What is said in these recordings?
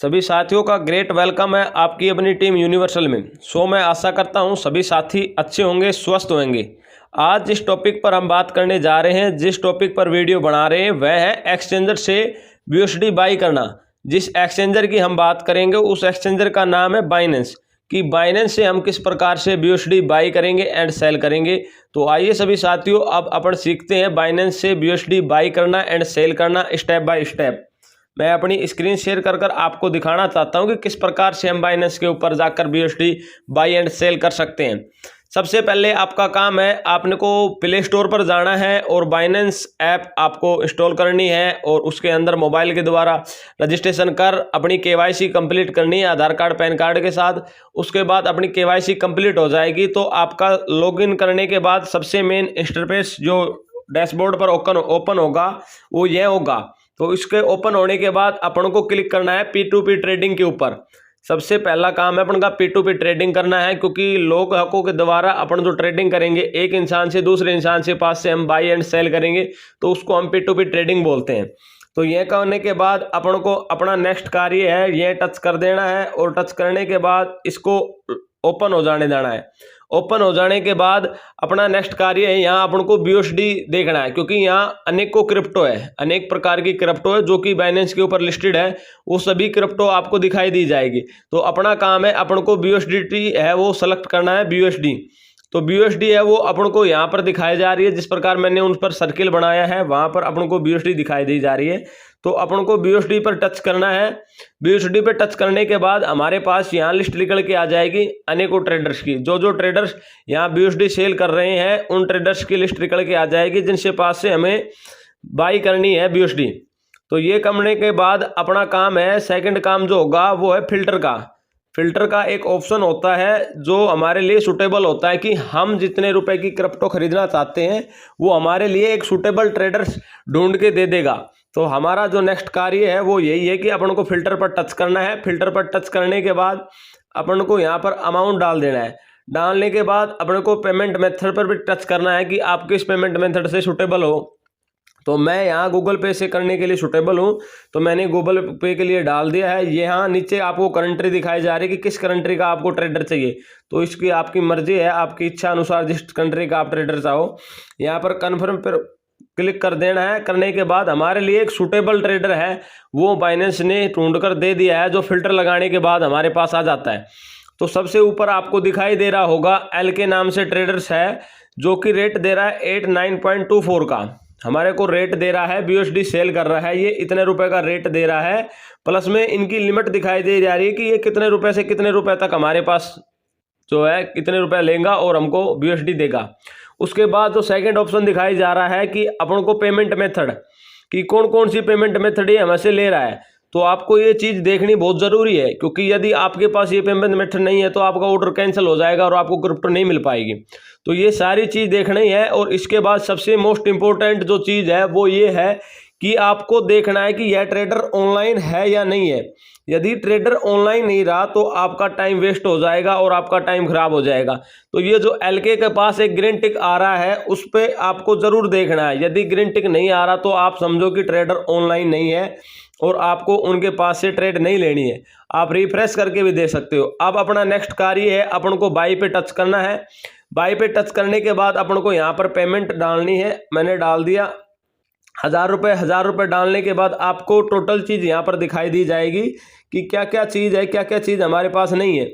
सभी साथियों का ग्रेट वेलकम है आपकी अपनी टीम यूनिवर्सल में। मैं आशा करता हूं सभी साथी अच्छे होंगे, स्वस्थ होंगे। आज जिस टॉपिक पर हम बात करने जा रहे हैं, जिस टॉपिक पर वीडियो बना रहे हैं, वह है एक्सचेंजर से BUSD बाई करना। जिस एक्सचेंजर की हम बात करेंगे उस एक्सचेंजर का नाम है बाइनेंस। कि बाइनेंस से हम किस प्रकार से BUSD बाई करेंगे एंड सेल करेंगे। तो आइए सभी साथियों, अब अपन सीखते हैं बाइनेंस से BUSD बाई करना एंड सेल करना स्टेप बाय स्टेप। मैं अपनी स्क्रीन शेयर कर आपको दिखाना चाहता हूं कि किस प्रकार से हम बाइनेंस के ऊपर जाकर BUSD बाई एंड सेल कर सकते हैं। सबसे पहले आपका काम है, आपने को प्ले स्टोर पर जाना है और बाइनेंस ऐप आपको इंस्टॉल करनी है और उसके अंदर मोबाइल के द्वारा रजिस्ट्रेशन कर अपनी KYC कंप्लीट करनी है आधार कार्ड पैन कार्ड के साथ। उसके बाद अपनी KYC कंप्लीट हो जाएगी तो आपका लॉगिन करने के बाद सबसे मेन इंटरफेस जो डैशबोर्ड पर ओपन होगा वो ये होगा। तो इसके ओपन होने के बाद अपन को क्लिक करना है P2P ट्रेडिंग के ऊपर। सबसे पहला काम है अपन का P2P ट्रेडिंग करना है, क्योंकि लोग हकों के द्वारा अपन जो ट्रेडिंग करेंगे, एक इंसान से दूसरे इंसान से पास से हम बाई एंड सेल करेंगे तो उसको हम P2P ट्रेडिंग बोलते हैं। तो यह करने के बाद अपन को अपना नेक्स्ट कार्य है यह टच कर देना है और टच करने के बाद इसको ओपन हो जाने देना है। ओपन हो जाने के बाद अपना नेक्स्ट कार्य है, यहाँ अपन को BUSD देखना है, क्योंकि यहाँ अनेकों क्रिप्टो है, अनेक प्रकार की क्रिप्टो है जो कि बाइनेंस के ऊपर लिस्टेड है। वो सभी क्रिप्टो आपको दिखाई दी जाएगी। तो अपना काम है अपन को BUSD है वो सेलेक्ट करना है BUSD। तो BUSD है वो अपन को यहाँ पर दिखाई जा रही है, जिस प्रकार मैंने उन पर सर्किल बनाया है वहाँ पर अपन को BUSD दिखाई दी जा रही है। तो अपन को BUSD पर टच करना है। BUSD पर टच करने के बाद हमारे पास यहाँ लिस्ट निकल के आ जाएगी अनेकों ट्रेडर्स की। जो ट्रेडर्स यहाँ BUSD सेल कर रहे हैं उन ट्रेडर्स की लिस्ट निकल के आ जाएगी, जिनसे पास से हमें बाई करनी है BUSD। तो ये करने के बाद अपना काम है, सेकंड काम जो होगा वो है फिल्टर का। फिल्टर का एक ऑप्शन होता है जो हमारे लिए सूटेबल होता है कि हम जितने रुपए की क्रिप्टो खरीदना चाहते हैं वो हमारे लिए एक सूटेबल ट्रेडर्स ढूंढ के दे देगा। तो हमारा जो नेक्स्ट कार्य है वो यही है कि अपन को फिल्टर पर टच करना है। फिल्टर पर टच करने के बाद अपन को यहाँ पर अमाउंट डाल देना है। डालने के बाद अपन को पेमेंट मेथड पर भी टच करना है कि आप किस पेमेंट मेथड से सूटेबल हो। तो मैं यहाँ गूगल पे से करने के लिए सूटेबल हूँ, तो मैंने गूगल पे के लिए डाल दिया है। यहाँ नीचे आपको कंट्री दिखाई जा रही है कि किस कंट्री का आपको ट्रेडर चाहिए। तो इसकी आपकी मर्जी है, आपकी इच्छा अनुसार जिस कंट्री का आप ट्रेडर चाहो यहाँ पर कन्फर्म पर क्लिक कर देना है। करने के बाद हमारे लिए एक सूटेबल ट्रेडर है वो बाइनेंस ने ढूंढ कर दे दिया है, जो फिल्टर लगाने के बाद हमारे पास आ जाता है। तो सबसे ऊपर आपको दिखाई दे रहा होगा एल के नाम से ट्रेडर्स है, जो कि रेट दे रहा है 89.24 का। हमारे को रेट दे रहा है, BUSD सेल कर रहा है, ये इतने रुपए का रेट दे रहा है। प्लस में इनकी लिमिट दिखाई दे जा रही है कि ये कितने रुपए से कितने रुपए तक हमारे पास जो है कितने रुपए लेगा और हमको BUSD देगा। उसके बाद जो सेकंड ऑप्शन दिखाई जा रहा है कि अपन को पेमेंट मेथड, कि कौन कौन सी पेमेंट मेथड ये हमसे ले रहा है। तो आपको ये चीज़ देखनी बहुत ज़रूरी है, क्योंकि यदि आपके पास ये पेमेंट मेथड नहीं है तो आपका ऑर्डर कैंसिल हो जाएगा और आपको क्रिप्टो नहीं मिल पाएगी। तो ये सारी चीज़ देखनी है। और इसके बाद सबसे मोस्ट इम्पोर्टेंट जो चीज़ है वो ये है कि आपको देखना है कि यह ट्रेडर ऑनलाइन है या नहीं है। यदि ट्रेडर ऑनलाइन नहीं रहा तो आपका टाइम वेस्ट हो जाएगा और आपका टाइम खराब हो जाएगा। तो ये जो LK के पास एक ग्रीन टिक आ रहा है उस पर आपको ज़रूर देखना है। यदि ग्रीन टिक नहीं आ रहा तो आप समझो कि ट्रेडर ऑनलाइन नहीं है और आपको उनके पास से ट्रेड नहीं लेनी है। आप रिफ्रेश करके भी दे सकते हो। अब अपना नेक्स्ट कार्य है, अपन को बाई पे टच करना है। बाई पे टच करने के बाद अपन को यहाँ पर पेमेंट डालनी है। मैंने डाल दिया 1000 रुपये डालने के बाद आपको टोटल चीज़ यहाँ पर दिखाई दी जाएगी कि क्या क्या चीज़ है, क्या क्या चीज़ हमारे पास नहीं है।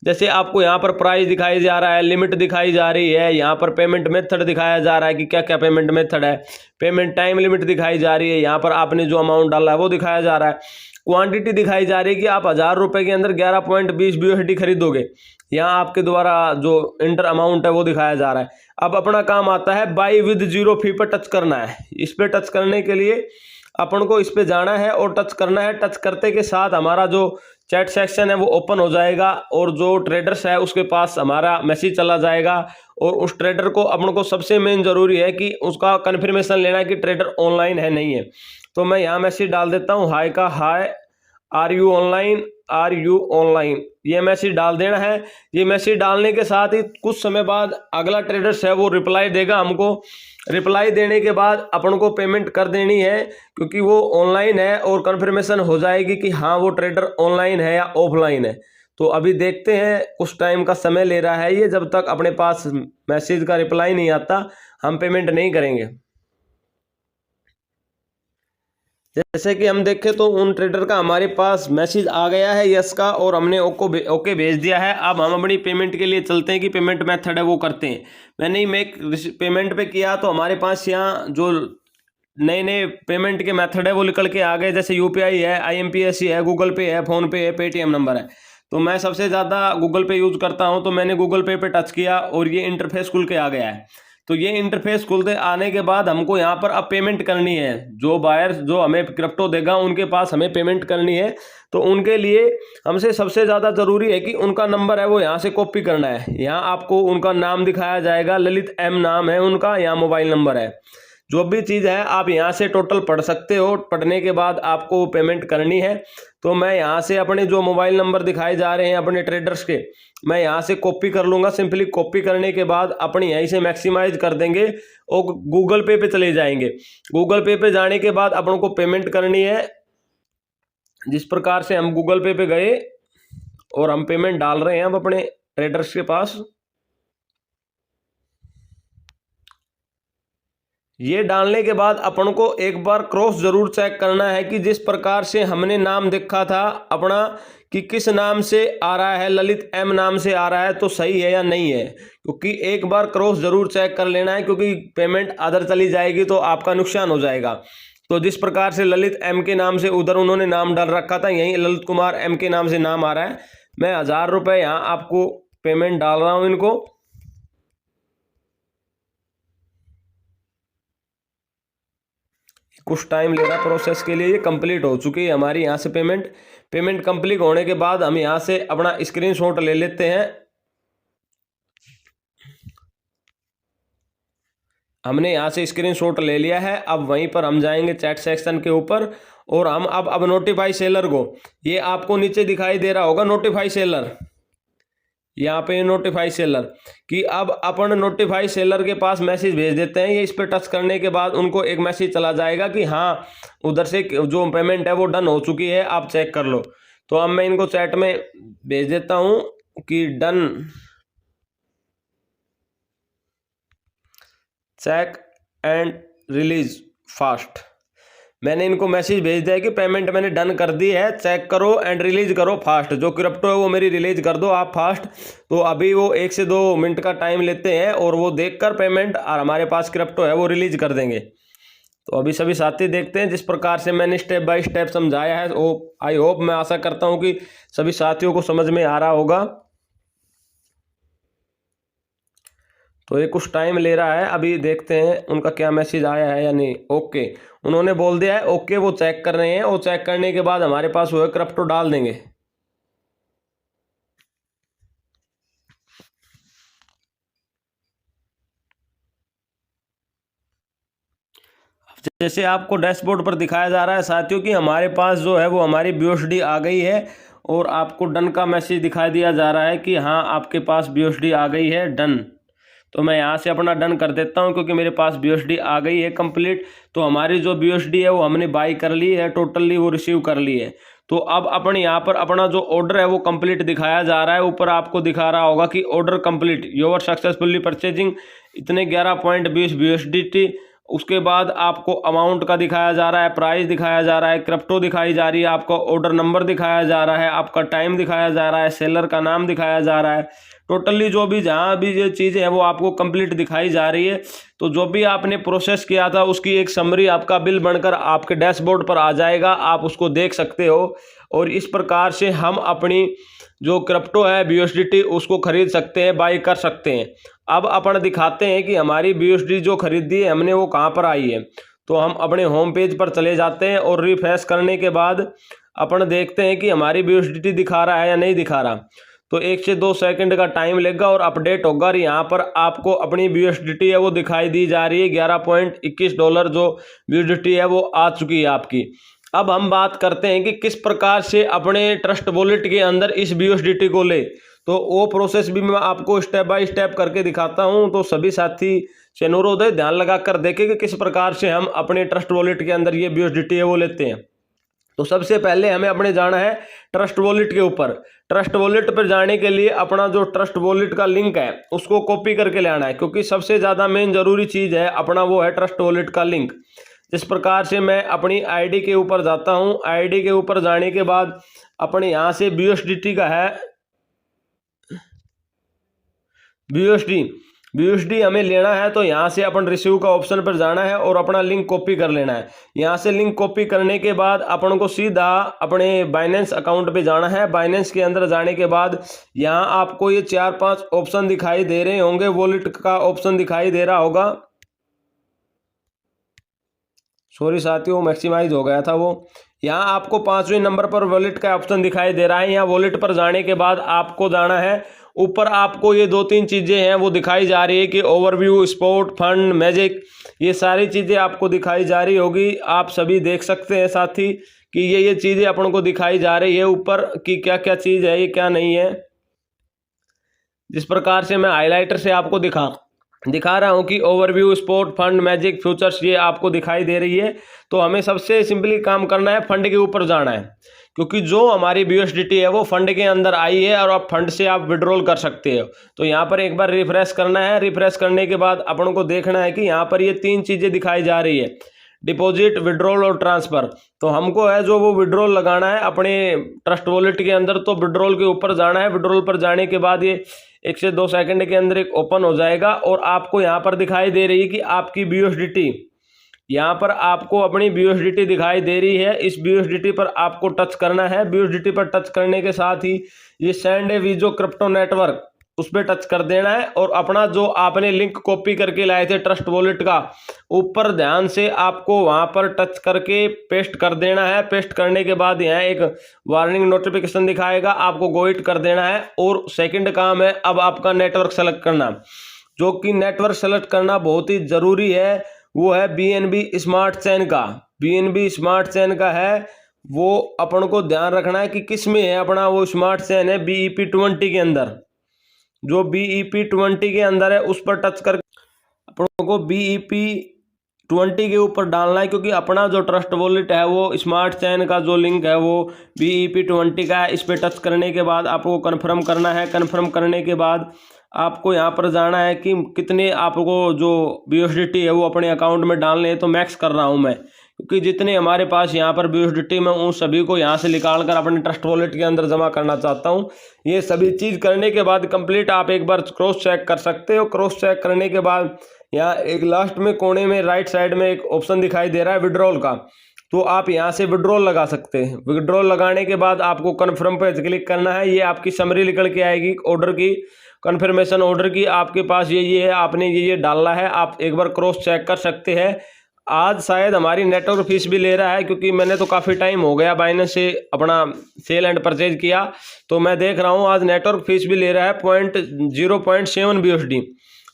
जैसे आपको यहाँ पर प्राइस दिखाई जा रहा है, लिमिट दिखाई जा रही है, यहाँ पर पेमेंट मेथड दिखाया जा रहा है कि क्या क्या पेमेंट मेथड है, पेमेंट टाइम लिमिट दिखाई जा रही है, यहाँ पर आपने जो अमाउंट डाला है वो दिखाया जा रहा है, क्वांटिटी दिखाई जा रही है कि आप 1000 रुपये के अंदर 11.20 BUSD खरीदोगे। यहाँ आपके द्वारा जो इंटर अमाउंट है वो दिखाया जा रहा है। अब अपना काम आता है बाई विद 0 फी पर टच करना है। इस पर टच करने के लिए अपन को इस पे जाना है और टच करना है। टच करते के साथ हमारा जो चैट सेक्शन है वो ओपन हो जाएगा और जो ट्रेडर्स है उसके पास हमारा मैसेज चला जाएगा। और उस ट्रेडर को अपन को सबसे मेन जरूरी है कि उसका कन्फर्मेशन लेना है कि ट्रेडर ऑनलाइन है नहीं है। तो मैं यहाँ मैसेज डाल देता हूँ, हाय का हाय, आर यू ऑनलाइन, ये मैसेज डाल देना है। ये मैसेज डालने के साथ ही कुछ समय बाद अगला ट्रेडर्स है वो रिप्लाई देगा हमको। रिप्लाई देने के बाद अपन को पेमेंट कर देनी है, क्योंकि वो ऑनलाइन है और कंफर्मेशन हो जाएगी कि हाँ वो ट्रेडर ऑनलाइन है या ऑफलाइन है। तो अभी देखते हैं, कुछ टाइम का समय ले रहा है ये, जब तक अपने पास मैसेज का रिप्लाई नहीं आता हम पेमेंट नहीं करेंगे। जैसे कि हम देखें तो उन ट्रेडर का हमारे पास मैसेज आ गया है यस का, और हमने ओके भेज दिया है। अब हम अपनी पेमेंट के लिए चलते हैं कि पेमेंट मेथड है वो करते हैं। मैंने मेक पेमेंट पे किया तो हमारे पास यहाँ जो नए नए पेमेंट के मेथड है वो निकल के आ गए, जैसे यूपीआई है, IMPS है, गूगल पे है, फ़ोनपे है, पेटीएम नंबर है। तो मैं सबसे ज़्यादा गूगल पे यूज़ करता हूँ, तो मैंने गूगल पे टच किया और ये इंटरफेस खुल के आ गया है। तो ये इंटरफेस खुलते आने के बाद हमको यहाँ पर अब पेमेंट करनी है। जो बायर जो हमें क्रिप्टो देगा उनके पास हमें पेमेंट करनी है। तो उनके लिए हमसे सबसे ज़्यादा ज़रूरी है कि उनका नंबर है वो यहाँ से कॉपी करना है। यहाँ आपको उनका नाम दिखाया जाएगा, ललित M नाम है उनका, यहाँ मोबाइल नंबर है। जो भी चीज़ है आप यहाँ से टोटल पढ़ सकते हो। पढ़ने के बाद आपको पेमेंट करनी है। तो मैं यहाँ से अपने जो मोबाइल नंबर दिखाए जा रहे हैं अपने ट्रेडर्स के, मैं यहाँ से कॉपी कर लूँगा। सिंपली कॉपी करने के बाद अपने यहीं से मैक्सिमाइज कर देंगे और गूगल पे चले जाएंगे। गूगल पे जाने के बाद अपन को पेमेंट करनी है। जिस प्रकार से हम गूगल पे गए और हम पेमेंट डाल रहे हैं अब अपने ट्रेडर्स के पास। ये डालने के बाद अपन को एक बार क्रॉस जरूर चेक करना है कि जिस प्रकार से हमने नाम देखा था अपना कि किस नाम से आ रहा है, ललित M नाम से आ रहा है, तो सही है या नहीं है। क्योंकि एक बार क्रॉस जरूर चेक कर लेना है, क्योंकि पेमेंट अदर चली जाएगी तो आपका नुकसान हो जाएगा। तो जिस प्रकार से ललित M के नाम से उधर उन्होंने नाम डाल रखा था, यहीं ललित कुमार M के नाम से नाम आ रहा है। मैं 1000 रुपये यहाँ आपको पेमेंट डाल रहा हूँ इनको। कुछ टाइम ले रहा प्रोसेस के लिए। ये कंप्लीट हो चुकी है हमारी यहाँ से पेमेंट कंप्लीट होने के बाद हम यहाँ से अपना स्क्रीनशॉट ले लेते हैं। हमने यहाँ से स्क्रीनशॉट ले लिया है। अब वहीं पर हम जाएंगे चैट सेक्शन के ऊपर और हम अब नोटिफाई सेलर को, ये आपको नीचे दिखाई दे रहा होगा नोटिफाई सेलर, यहाँ पे नोटिफाई सेलर कि अब अपन नोटिफाई सेलर के पास मैसेज भेज देते हैं। ये इस पर टच करने के बाद उनको एक मैसेज चला जाएगा कि हाँ उधर से जो पेमेंट है वो डन हो चुकी है, आप चेक कर लो। तो अब मैं इनको चैट में भेज देता हूँ कि done, check and release fast. मैंने इनको मैसेज भेज दिया कि पेमेंट मैंने डन कर दी है, चेक करो एंड रिलीज करो फास्ट। जो क्रिप्टो है वो मेरी रिलीज कर दो आप फास्ट। तो अभी वो 1 से 2 मिनट का टाइम लेते हैं और वो देखकर पेमेंट और हमारे पास क्रिप्टो है वो रिलीज कर देंगे। तो अभी सभी साथी देखते हैं जिस प्रकार से मैंने स्टेप बाय स्टेप समझाया है। वो आई होप, मैं आशा करता हूँ कि सभी साथियों को समझ में आ रहा होगा। तो ये कुछ टाइम ले रहा है, अभी देखते हैं उनका क्या मैसेज आया है या नहीं। ओके, उन्होंने बोल दिया है ओके, वो चेक कर रहे हैं। वो चेक करने के बाद हमारे पास वो क्रिप्टो डाल देंगे। जैसे आपको डैशबोर्ड पर दिखाया जा रहा है साथियों कि हमारे पास जो है वो हमारी BUSD आ गई है और आपको डन का मैसेज दिखाई दिया जा रहा है कि हाँ आपके पास BUSD आ गई है, डन। तो मैं यहाँ से अपना डन कर देता हूँ क्योंकि मेरे पास BUSD आ गई है कंप्लीट। तो हमारी जो BUSD है वो हमने बाई कर ली है, टोटली वो रिसीव कर ली है। तो अब अपन यहाँ पर अपना जो ऑर्डर है वो कंप्लीट दिखाया जा रहा है। ऊपर आपको दिखा रहा होगा कि order complete, your successfully purchasing इतने 11.20 BUSD। उसके बाद आपको अमाउंट का दिखाया जा रहा है, प्राइस दिखाया जा रहा है, क्रिप्टो दिखाई जा रही है, आपका ऑर्डर नंबर दिखाया जा रहा है, आपका टाइम दिखाया जा रहा है, सेलर का नाम दिखाया जा रहा है। टोटली जो भी जहाँ भी ये चीज़ें हैं वो आपको कंप्लीट दिखाई जा रही है। तो जो भी आपने प्रोसेस किया था उसकी एक समरी आपका बिल बनकर आपके डैशबोर्ड पर आ जाएगा, आप उसको देख सकते हो। और इस प्रकार से हम अपनी जो क्रिप्टो है BUSD उसको खरीद सकते हैं, बाई कर सकते हैं। अब अपन दिखाते हैं कि हमारी BUSD जो खरीदी है हमने वो कहाँ पर आई है। तो हम अपने होम पेज पर चले जाते हैं और रिफ्रेश करने के बाद अपन देखते हैं कि हमारी BUSD दिखा रहा है या नहीं दिखा रहा। तो 1 से 2 सेकंड का टाइम लेगा और अपडेट होगा। और यहाँ पर आपको अपनी BUSD है वो दिखाई दी जा रही है, $11.21 जो BUSD है वो आ चुकी है आपकी। अब हम बात करते हैं कि किस प्रकार से अपने ट्रस्ट वॉलेट के अंदर इस BUSDT को ले, तो वो प्रोसेस भी मैं आपको स्टेप बाय स्टेप करके दिखाता हूं। तो सभी साथी से अनुरोध है ध्यान लगा कर देखें कि किस प्रकार से हम अपने ट्रस्ट वॉलेट के अंदर ये BUSDT है वो लेते हैं। तो सबसे पहले हमें अपने जाना है ट्रस्ट वॉलेट के ऊपर। ट्रस्ट वॉलेट पर जाने के लिए अपना जो ट्रस्ट वॉलेट का लिंक है उसको कॉपी करके ले आना है, क्योंकि सबसे ज़्यादा मेन जरूरी चीज़ है अपना वो है ट्रस्ट वॉलेट का लिंक। जिस प्रकार से मैं अपनी आईडी के ऊपर जाता हूं, आईडी के ऊपर जाने के बाद अपने यहाँ से BUSDT का है BUSD हमें लेना है। तो यहाँ से अपन रिसीव का ऑप्शन पर जाना है और अपना लिंक कॉपी कर लेना है। यहाँ से लिंक कॉपी करने के बाद अपन को सीधा अपने बाइनेंस अकाउंट पे जाना है। बाइनेंस के अंदर जाने के बाद यहाँ आपको ये 4-5 ऑप्शन दिखाई दे रहे होंगे। वॉलेट का ऑप्शन दिखाई दे रहा होगा, सॉरी साथियों मैक्सिमाइज हो गया था वो। यहाँ आपको 5वें नंबर पर वॉलेट का ऑप्शन दिखाई दे रहा है। यहाँ वॉलेट पर जाने के बाद आपको जाना है ऊपर, आपको ये 2-3 चीज़ें हैं वो दिखाई जा रही है कि ओवरव्यू, स्पॉट, फंड, मैजिक, ये सारी चीज़ें आपको दिखाई जा रही होगी। आप सभी देख सकते हैं साथी कि ये चीज़ें अपन को दिखाई जा रही है ऊपर कि क्या क्या चीज़ है, ये क्या नहीं है। जिस प्रकार से मैं हाईलाइटर से आपको दिखा रहा हूं कि overview, spot, fund, magic, futures ये आपको दिखाई दे रही है। तो हमें सबसे सिंपली काम करना है, फंड के ऊपर जाना है, क्योंकि जो हमारी BUSDT है वो फंड के अंदर आई है और आप फंड से आप विड्रॉल कर सकते हो। तो यहाँ पर एक बार रिफ्रेश करना है। रिफ्रेश करने के बाद अपन को देखना है कि यहाँ पर ये 3 चीज़ें दिखाई जा रही है, डिपॉजिट, विड्रॉल और ट्रांसफ़र। तो हमको है जो वो विड्रॉल लगाना है अपने ट्रस्ट वॉलेट के अंदर। तो विड्रॉल के ऊपर जाना है। विड्रॉल पर जाने के बाद ये 1 से 2 सेकंड के अंदर एक ओपन हो जाएगा और आपको यहाँ पर दिखाई दे रही है कि आपकी BUSDT, यहाँ पर आपको अपनी BUSDT दिखाई दे रही है। इस BUSDT पर आपको टच करना है। BUSDT पर टच करने के साथ ही ये सेंड ए वीजो क्रिप्टो नेटवर्क उस पर टच कर देना है और अपना जो आपने लिंक कॉपी करके लाए थे ट्रस्ट वॉलेट का, ऊपर ध्यान से आपको वहां पर टच करके पेस्ट कर देना है। पेस्ट करने के बाद यहाँ एक वार्निंग नोटिफिकेशन दिखाएगा, आपको गो इट कर देना है। और सेकंड काम है अब आपका नेटवर्क सेलेक्ट करना, जो कि नेटवर्क सेलेक्ट करना बहुत ही ज़रूरी है। वो है BNB स्मार्ट चेन का। BNB स्मार्ट चेन का है, वो अपन को ध्यान रखना है कि किस में है अपना वो स्मार्ट चेन है BEP20 के अंदर। जो BEP20 के अंदर है उस पर टच करके अपन को BEP20 के ऊपर डालना है, क्योंकि अपना जो ट्रस्ट वॉलेट है वो स्मार्ट चेन का जो लिंक है वो BEP20 का है। इस पर टच करने के बाद आपको कन्फर्म करना है। कन्फर्म करने के बाद आपको यहाँ पर जाना है कि कितने आपको जो BUSDT है वो अपने अकाउंट में डालने हैं। तो मैक्स कर रहा हूँ मैं, क्योंकि जितने हमारे पास यहाँ पर BUSDT मैं उन सभी को यहाँ से निकाल कर अपने ट्रस्ट वॉलेट के अंदर जमा करना चाहता हूँ। ये सभी चीज़ करने के बाद कंप्लीट आप एक बार क्रॉस चेक कर सकते हो। क्रॉस चेक करने के बाद यहाँ एक लास्ट में कोने में राइट साइड में एक ऑप्शन दिखाई दे रहा है विड्रॉल का, तो आप यहाँ से विड्रॉल लगा सकते हैं। विड्रॉल लगाने के बाद आपको कन्फर्म पे क्लिक करना है। ये आपकी समरी निकल के आएगी ऑर्डर की, कन्फर्मेशन ऑर्डर की। आपके पास ये है, आपने ये डालना है। आप एक बार क्रॉस चेक कर सकते हैं। आज शायद हमारी नेटवर्क फीस भी ले रहा है, क्योंकि मैंने तो काफ़ी टाइम हो गया बाइनेंस से अपना सेल एंड परचेज किया, तो मैं देख रहा हूँ आज नेटवर्क फीस भी ले रहा है 0.7 BUSD।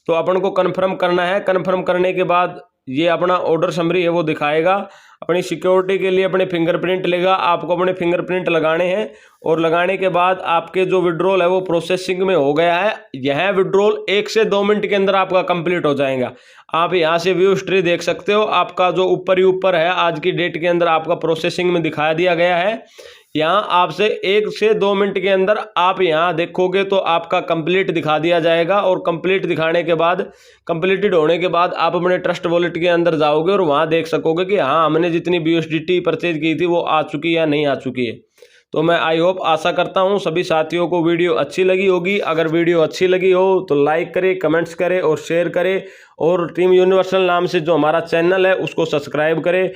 तो अपन को कन्फर्म करना है। कन्फर्म करने के बाद ये अपना ऑर्डर समरी है वो दिखाएगा। अपनी सिक्योरिटी के लिए अपने फिंगरप्रिंट लेगा, आपको अपने फिंगरप्रिंट लगाने हैं। और लगाने के बाद आपके जो विड्रॉल है वो प्रोसेसिंग में हो गया है। यह विड्रॉल 1 से 2 मिनट के अंदर आपका कंप्लीट हो जाएगा। आप यहाँ से व्यू हिस्ट्री देख सकते हो, आपका जो ऊपर ही ऊपर है आज की डेट के अंदर आपका प्रोसेसिंग में दिखा दिया गया है। यहाँ आपसे 1 से 2 मिनट के अंदर आप यहाँ देखोगे तो आपका कंप्लीट दिखा दिया जाएगा। और कंप्लीट दिखाने के बाद, कंप्लीटेड होने के बाद आप अपने ट्रस्ट वॉलेट के अंदर जाओगे और वहाँ देख सकोगे कि हाँ हमने जितनी BUSDT परचेज की थी वो आ चुकी है या नहीं आ चुकी है। तो मैं आई होप आशा करता हूँ सभी साथियों को वीडियो अच्छी लगी होगी। अगर वीडियो अच्छी लगी हो तो लाइक करें, कमेंट्स करें और शेयर करें। और टीम यूनिवर्सल नाम से जो हमारा चैनल है उसको सब्सक्राइब करें।